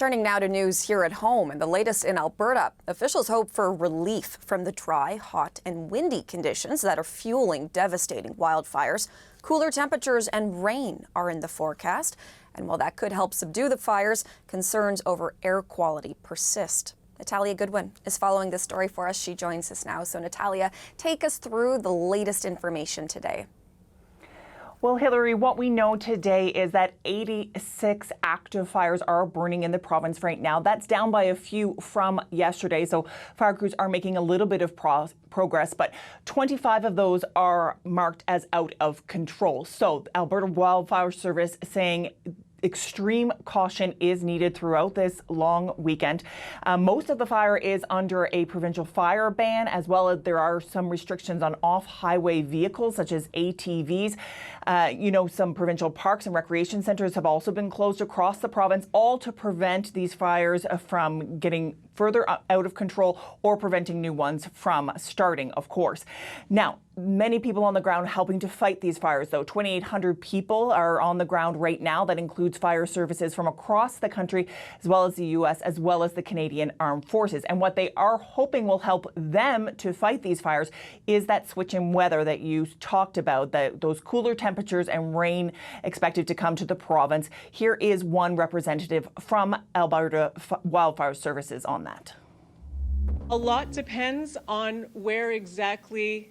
Turning now to news here at home and the latest in Alberta. Officials hope for relief from the dry, hot and windy conditions that are fueling devastating wildfires. Cooler temperatures and rain are in the forecast. And while that could help subdue the fires, concerns over air quality persist. Natalia Goodwin is following this story for us. She joins us now. So Natalia, take us through the latest information today. Well, Hillary, what we know today is that 86 active fires are burning in the province right now. That's down by a few from yesterday. So fire crews are making a little bit of progress, but 25 of those are marked as out of control. So Alberta Wildfire Service saying extreme caution is needed throughout this long weekend. Most of the fire is under a provincial fire ban, as well as there are some restrictions on off-highway vehicles such as ATVs. Some provincial parks and recreation centres have also been closed across the province, all to prevent these fires from getting further out of control or preventing new ones from starting, of course. Now, many people on the ground helping to fight these fires, though. 2,800 people are on the ground right now. That includes fire services from across the country, as well as the U.S., as well as the Canadian Armed Forces. And what they are hoping will help them to fight these fires is that switch in weather that you talked about, those cooler temperatures and rain expected to come to the province. Here is one representative from Alberta Wildfire Services on that. A lot depends on where exactly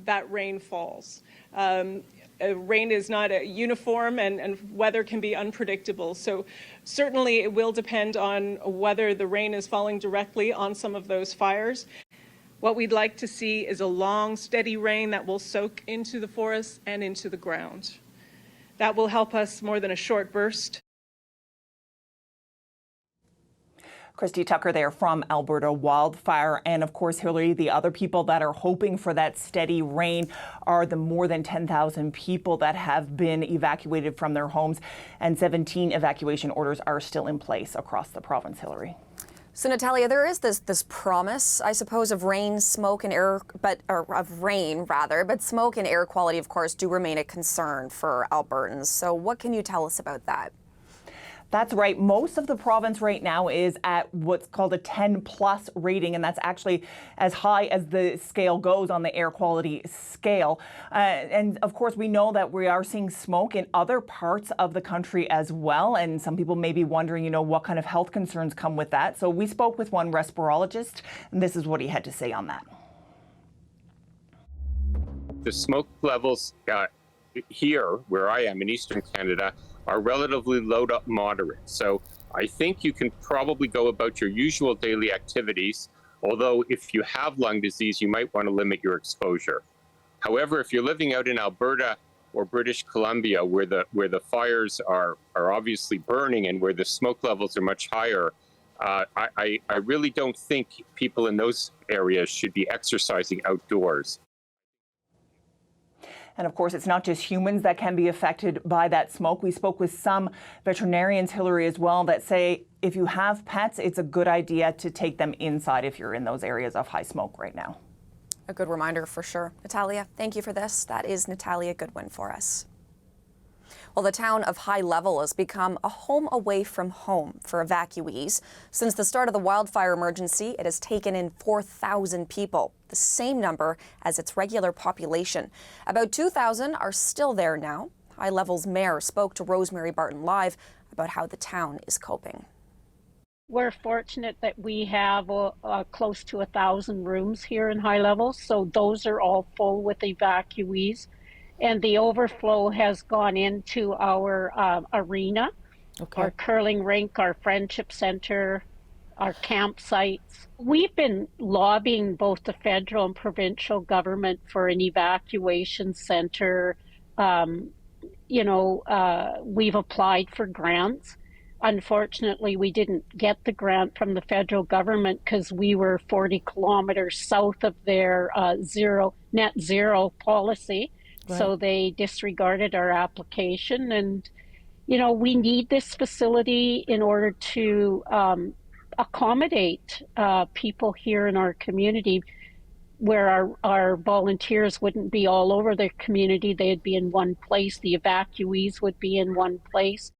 that rain falls. Rain is not uniform and weather can be unpredictable. So certainly it will depend on whether the rain is falling directly on some of those fires. What we'd like to see is a long, steady rain that will soak into the forest and into the ground. That will help us more than a short burst. Christy Tucker there from Alberta Wildfire. And of course, Hillary, the other people that are hoping for that steady rain are the more than 10,000 people that have been evacuated from their homes, and 17 evacuation orders are still in place across the province, Hillary. So Natalia, there is this promise, I suppose, of rain, smoke and air, but smoke and air quality, of course, do remain a concern for Albertans. So what can you tell us about that? That's right. Most of the province right now is at what's called a 10+ rating, and that's actually as high as the scale goes on the air quality scale. And of course, we know that we are seeing smoke in other parts of the country as well. And some people may be wondering, what kind of health concerns come with that. So we spoke with one respirologist, and this is what he had to say on that. The smoke levels here, where I am in Eastern Canada, are relatively low to moderate. So I think you can probably go about your usual daily activities, although if you have lung disease, you might want to limit your exposure. However, if you're living out in Alberta or British Columbia, where the fires are obviously burning and where the smoke levels are much higher, I really don't think people in those areas should be exercising outdoors. And of course, it's not just humans that can be affected by that smoke. We spoke with some veterinarians, Hillary, as well, that say if you have pets, it's a good idea to take them inside if you're in those areas of high smoke right now. A good reminder for sure. Natalia, thank you for this. That is Natalia Goodwin for us. Well, the town of High Level has become a home away from home for evacuees. Since the start of the wildfire emergency, it has taken in 4,000 people, the same number as its regular population. About 2,000 are still there now. High Level's mayor spoke to Rosemary Barton Live about how the town is coping. We're fortunate that we have close to 1,000 rooms here in High Level, so those are all full with evacuees. And the overflow has gone into our arena, our curling rink, our friendship center, our campsites. We've been lobbying both the federal and provincial government for an evacuation center. We've applied for grants. Unfortunately, we didn't get the grant from the federal government because we were 40 kilometers south of their net zero policy. Right. So they disregarded our application, and we need this facility in order to accommodate people here in our community, where our volunteers wouldn't be all over the community. They'd be in one place. The evacuees would be in one place.